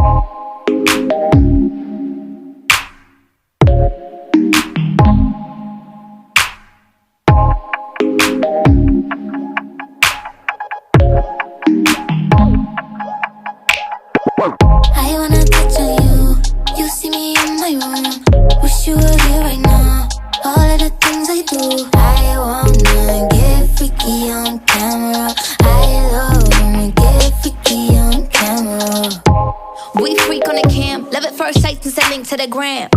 I wanna touch on you. You see me in my room. Wish you were here right now. All of the things I do. I wanna get freaky on camera. I love when we get freaky on camera. We freak on the cam, love at first sight since I link to the gram.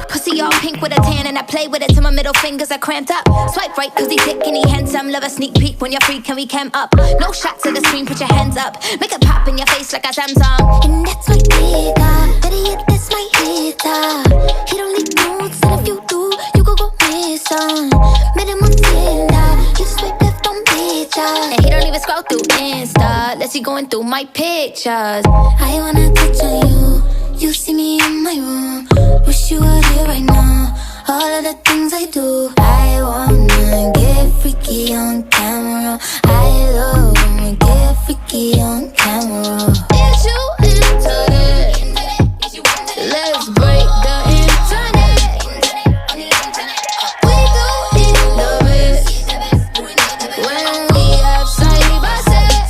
Pussy all pink with a tan and I play with it till my middle fingers are cramped up. Swipe right cause he thick and he handsome. Love a sneak peek when you're free, can we cam up? No shots to the screen, put your hands up. Make it pop in your face like a Samsung. And that's my nigga, better yet that's my hitter. He don't need notes and if you do, you could go miss some. Met him on Tinder, you swipe left on pictures. And he don't even scroll through Insta, unless he going through my pictures. I wanna touch on you. You see me in my room. Wish you were here right now. All of the things I do. I wanna get freaky on camera. I love when we get freaky on camera. Is you into it? Let's break the internet. We go in the bed when we have side by side.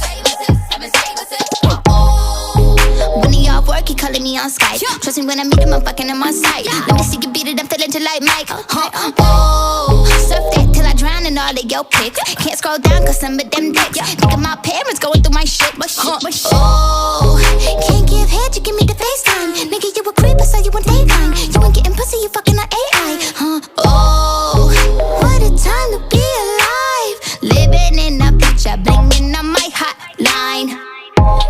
When he off work, he calling me on Skype. Trust me when I meet him, I'm fucking him on sight. Let me see you beat it, I'm feeling just like Mike. Oh, surf that till I drown in all of your pics. Can't scroll down cause some of them dicks. Think of my parents going through my shit. Oh, can't give head, you give me the FaceTime. Nigga, you a creep, I saw you on Daytime. You ain't getting pussy, you fucking on AI. Oh, what a time to be alive. Living in a picture, blinging on my hotline.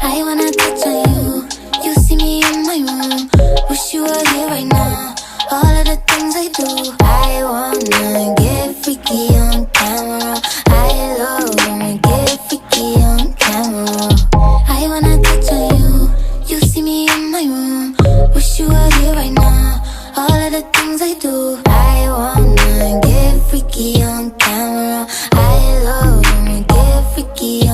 I wanna touch on you. You see me in my room. Wish you were here right now. All of the things I do. I wanna get freaky on camera. I love when we get freaky on camera. I wanna touch on you. You see me in my room. Wish you were here right now. All of the things I do. I wanna get freaky on camera. I love when we get freaky